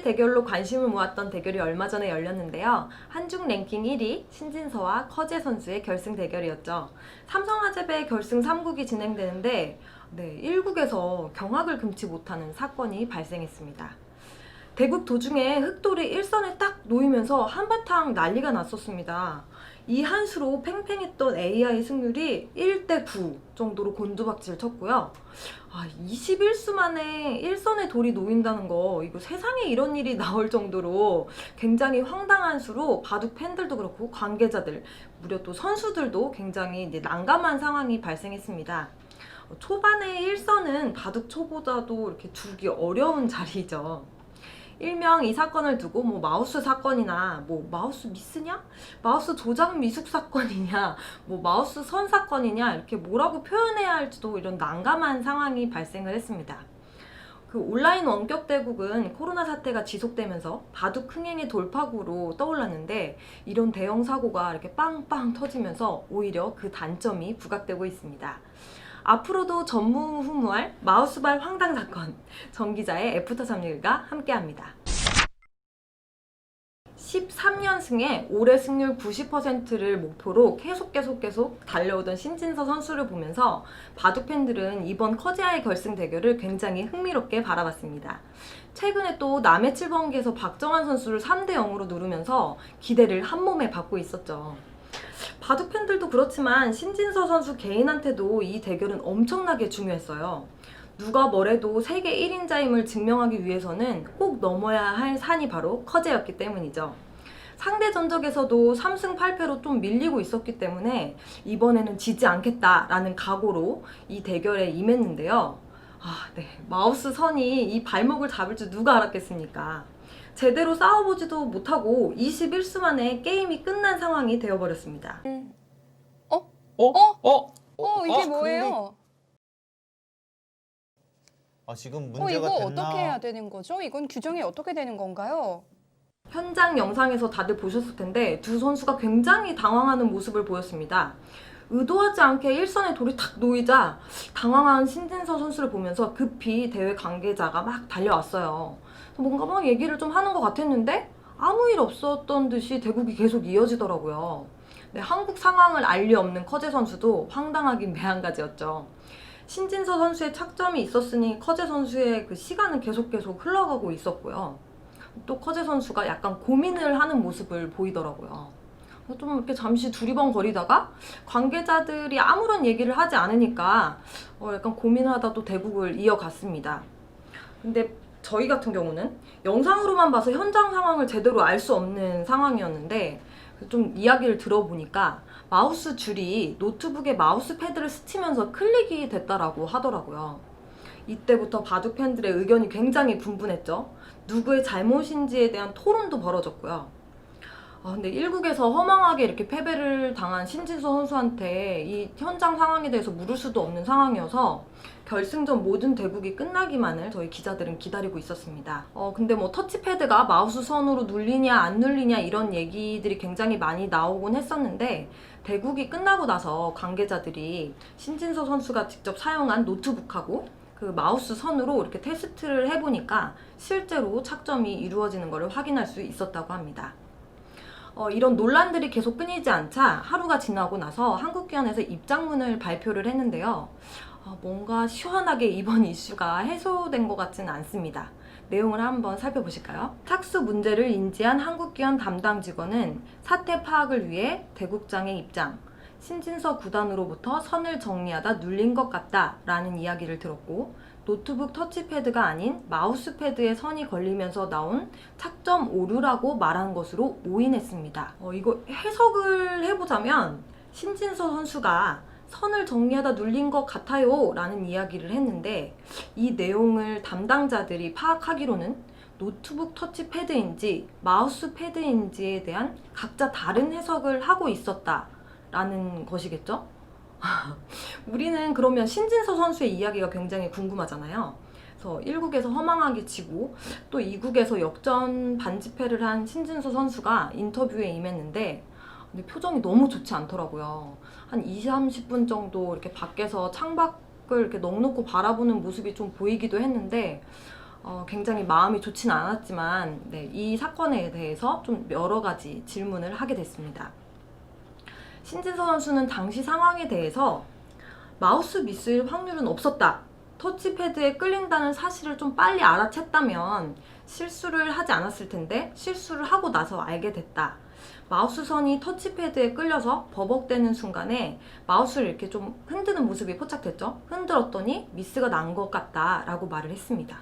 대결로 관심을 모았던 대결이 얼마 전에 열렸는데요. 한중 랭킹 1위 신진서와 커제 선수의 결승 대결이었죠. 삼성화재배 결승 3국이 진행되는데 1국에서 경악을 금치 못하는 사건이 발생했습니다. 대국 도중에 흑돌이 일선에 딱 놓이면서 한바탕 난리가 났었습니다. 이 한 수로 팽팽했던 AI 승률이 1대9 정도로 곤두박질 쳤고요. 21수 만에 일선에 돌이 놓인다는 거, 이거 세상에 이런 일이 나올 정도로 굉장히 황당한 수로 바둑 팬들도 그렇고 관계자들, 무려 또 선수들도 굉장히 난감한 상황이 발생했습니다. 초반에 일선은 바둑 초보자도 이렇게 두기 어려운 자리죠. 일명 이 사건을 두고 마우스 사건이나 마우스 미스냐? 마우스 조작 미숙 사건이냐? 마우스 선 사건이냐? 이렇게 뭐라고 표현해야 할지도 이런 난감한 상황이 발생을 했습니다. 그 온라인 원격 대국은 코로나 사태가 지속되면서 바둑 흥행의 돌파구로 떠올랐는데 이런 대형 사고가 이렇게 빵빵 터지면서 오히려 그 단점이 부각되고 있습니다. 앞으로도 전무후무할 마우스발 황당 사건, 정 기자의 애프터 3일과 함께합니다. 13연승에 올해 승률 90%를 목표로 계속 달려오던 신진서 선수를 보면서 바둑 팬들은 이번 커제와의 결승 대결을 굉장히 흥미롭게 바라봤습니다. 최근에 또 남해 7번기에서 박정환 선수를 3대0으로 누르면서 기대를 한몸에 받고 있었죠. 바둑 팬들도 그렇지만 신진서 선수 개인한테도 이 대결은 엄청나게 중요했어요. 누가 뭐래도 세계 1인자임을 증명하기 위해서는 꼭 넘어야 할 산이 바로 커제였기 때문이죠. 상대 전적에서도 3승 8패로 좀 밀리고 있었기 때문에 이번에는 지지 않겠다라는 각오로 이 대결에 임했는데요. 마우스 선이 이 발목을 잡을 줄 누가 알았겠습니까? 제대로 싸워보지도 못하고 21수 만에 게임이 끝난 상황이 되어버렸습니다. 이게 뭐예요? 지금 이거 문제가 됐나? 어떻게 해야 되는 거죠? 이건 규정이 어떻게 되는 건가요? 현장 영상에서 다들 보셨을 텐데 두 선수가 굉장히 당황하는 모습을 보였습니다. 의도하지 않게 일선에 돌이 탁 놓이자 당황한 신진서 선수를 보면서 급히 대회 관계자가 막 달려왔어요. 뭔가 막 얘기를 좀 하는 것 같았는데 아무 일 없었던 듯이 대국이 계속 이어지더라고요. 한국 상황을 알 리 없는 커제 선수도 황당하긴 매한가지였죠. 신진서 선수의 착점이 있었으니 커제 선수의 그 시간은 계속 흘러가고 있었고요. 또 커제 선수가 약간 고민을 하는 모습을 보이더라고요. 좀 이렇게 잠시 두리번거리다가 관계자들이 아무런 얘기를 하지 않으니까 약간 고민을 하다 또 대국을 이어갔습니다. 근데 저희 같은 경우는 영상으로만 봐서 현장 상황을 제대로 알 수 없는 상황이었는데 좀 이야기를 들어보니까 마우스 줄이 노트북에 마우스 패드를 스치면서 클릭이 됐다라고 하더라고요. 이때부터 바둑 팬들의 의견이 굉장히 분분했죠. 누구의 잘못인지에 대한 토론도 벌어졌고요. 근데 1국에서 허망하게 이렇게 패배를 당한 신진서 선수한테 이 현장 상황에 대해서 물을 수도 없는 상황이어서 결승전 모든 대국이 끝나기만을 저희 기자들은 기다리고 있었습니다. 근데 터치패드가 마우스 선으로 눌리냐 안 눌리냐 이런 얘기들이 굉장히 많이 나오곤 했었는데 대국이 끝나고 나서 관계자들이 신진서 선수가 직접 사용한 노트북하고 그 마우스 선으로 이렇게 테스트를 해보니까 실제로 착점이 이루어지는 것을 확인할 수 있었다고 합니다. 이런 논란들이 계속 끊이지 않자 하루가 지나고 나서 한국기원에서 입장문을 발표를 했는데요. 뭔가 시원하게 이번 이슈가 해소된 것 같지는 않습니다. 내용을 한번 살펴보실까요? 착수 문제를 인지한 한국기원 담당 직원은 사태 파악을 위해 대국장의 입장, 신진서 구단으로부터 선을 정리하다 눌린 것 같다 라는 이야기를 들었고 노트북 터치패드가 아닌 마우스패드에 선이 걸리면서 나온 착점 오류라고 말한 것으로 오인했습니다. 이거 해석을 해보자면 신진서 선수가 선을 정리하다 눌린 것 같아요 라는 이야기를 했는데 이 내용을 담당자들이 파악하기로는 노트북 터치패드인지 마우스패드인지에 대한 각자 다른 해석을 하고 있었다 라는 것이겠죠? 우리는 그러면 신진서 선수의 이야기가 굉장히 궁금하잖아요. 그래서 1국에서 허망하게 지고 또 2국에서 역전 반지패를 한 신진서 선수가 인터뷰에 임했는데 근데 표정이 너무 좋지 않더라고요. 한 20-30분 정도 이렇게 밖에서 창밖을 이렇게 넋놓고 바라보는 모습이 좀 보이기도 했는데 굉장히 마음이 좋지는 않았지만 네, 이 사건에 대해서 좀 여러 가지 질문을 하게 됐습니다. 신진서 선수는 당시 상황에 대해서 마우스 미스일 확률은 없었다. 터치패드에 끌린다는 사실을 좀 빨리 알아챘다면 실수를 하지 않았을 텐데 실수를 하고 나서 알게 됐다. 마우스선이 터치패드에 끌려서 버벅대는 순간에 마우스를 이렇게 좀 흔드는 모습이 포착됐죠. 흔들었더니 미스가 난 것 같다라고 말을 했습니다.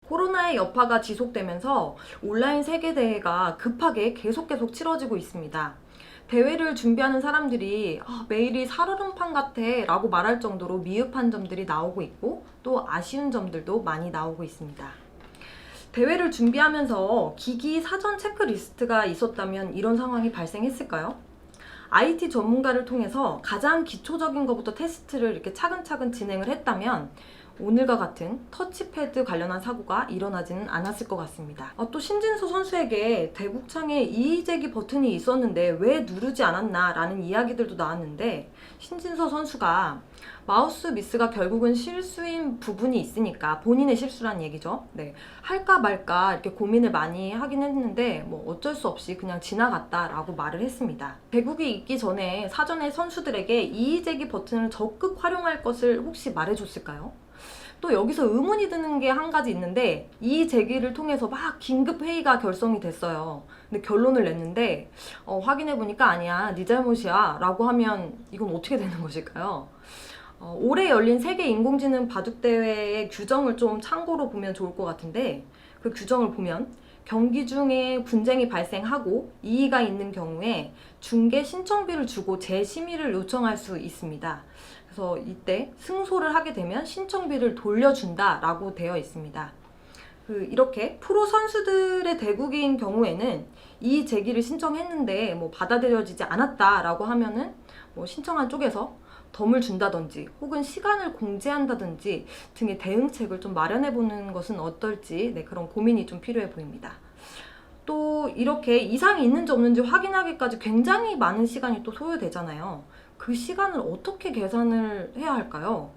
코로나의 여파가 지속되면서 온라인 세계대회가 급하게 계속 치러지고 있습니다. 대회를 준비하는 사람들이 매일이 살얼음판 같아 라고 말할 정도로 미흡한 점들이 나오고 있고 또 아쉬운 점들도 많이 나오고 있습니다. 대회를 준비하면서 기기 사전 체크리스트가 있었다면 이런 상황이 발생했을까요? IT 전문가를 통해서 가장 기초적인 것부터 테스트를 이렇게 차근차근 진행을 했다면 오늘과 같은 터치패드 관련한 사고가 일어나지는 않았을 것 같습니다. 또 신진서 선수에게 대국창에 이의제기 버튼이 있었는데 왜 누르지 않았나 라는 이야기들도 나왔는데 신진서 선수가 마우스 미스가 결국은 실수인 부분이 있으니까 본인의 실수란 얘기죠. 네, 할까 말까 이렇게 고민을 많이 하긴 했는데 뭐 어쩔 수 없이 그냥 지나갔다라고 말을 했습니다. 대국이 있기 전에 사전에 선수들에게 이의제기 버튼을 적극 활용할 것을 혹시 말해줬을까요? 또 여기서 의문이 드는 게 한 가지 있는데 이 제기를 통해서 막 긴급 회의가 결성이 됐어요. 근데 결론을 냈는데 확인해 보니까 아니야, 네 잘못이야 라고 하면 이건 어떻게 되는 것일까요? 올해 열린 세계 인공지능 바둑대회의 규정을 좀 참고로 보면 좋을 것 같은데 그 규정을 보면 경기 중에 분쟁이 발생하고 이의가 있는 경우에 중개 신청비를 주고 재심의를 요청할 수 있습니다. 그래서 이때 승소를 하게 되면 신청비를 돌려준다라고 되어 있습니다. 이렇게 프로 선수들의 대국인 경우에는 이 제기를 신청했는데 뭐 받아들여지지 않았다라고 하면은 뭐 신청한 쪽에서 덤을 준다든지 혹은 시간을 공지한다든지 등의 대응책을 좀 마련해 보는 것은 어떨지 그런 고민이 좀 필요해 보입니다. 또 이렇게 이상이 있는지 없는지 확인하기까지 굉장히 많은 시간이 또 소요되잖아요. 그 시간을 어떻게 계산을 해야 할까요?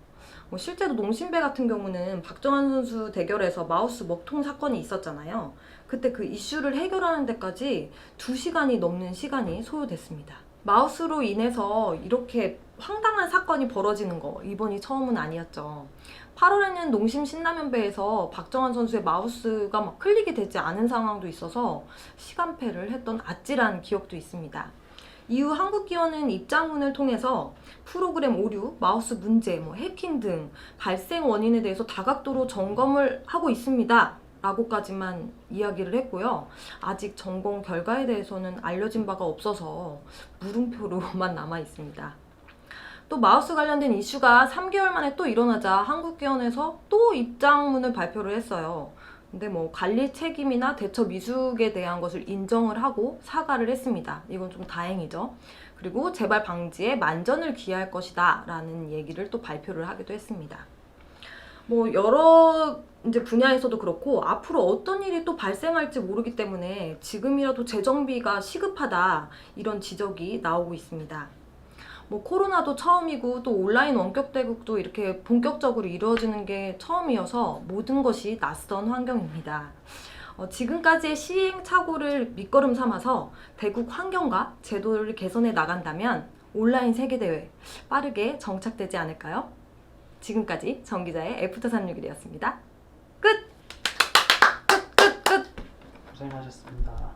실제로 농심배 같은 경우는 박정환 선수 대결에서 마우스 먹통 사건이 있었잖아요. 그때 그 이슈를 해결하는 데까지 2시간이 넘는 시간이 소요됐습니다. 마우스로 인해서 이렇게 황당한 사건이 벌어지는 거 이번이 처음은 아니었죠. 8월에는 농심 신라면배에서 박정환 선수의 마우스가 막 클릭이 되지 않은 상황도 있어서 시간패를 했던 아찔한 기억도 있습니다. 이후 한국기원은 입장문을 통해서 프로그램 오류, 마우스 문제, 해킹 등 발생 원인에 대해서 다각도로 점검을 하고 있습니다 라고까지만 이야기를 했고요. 아직 점검 결과에 대해서는 알려진 바가 없어서 물음표로만 남아 있습니다. 또 마우스 관련된 이슈가 3개월 만에 또 일어나자 한국기원에서 또 입장문을 발표를 했어요. 근데 관리 책임이나 대처 미숙에 대한 것을 인정을 하고 사과를 했습니다. 이건 좀 다행이죠. 그리고 재발 방지에 만전을 기할 것이다 라는 얘기를 또 발표를 하기도 했습니다. 여러 분야에서도 그렇고 앞으로 어떤 일이 또 발생할지 모르기 때문에 지금이라도 재정비가 시급하다 이런 지적이 나오고 있습니다. 코로나도 처음이고 또 온라인 원격 대국도 이렇게 본격적으로 이루어지는 게 처음이어서 모든 것이 낯선 환경입니다. 지금까지의 시행착오를 밑거름 삼아서 대국 환경과 제도를 개선해 나간다면 온라인 세계대회 빠르게 정착되지 않을까요? 지금까지 정기자의 애프터 361이었습니다. 끝! 고생하셨습니다.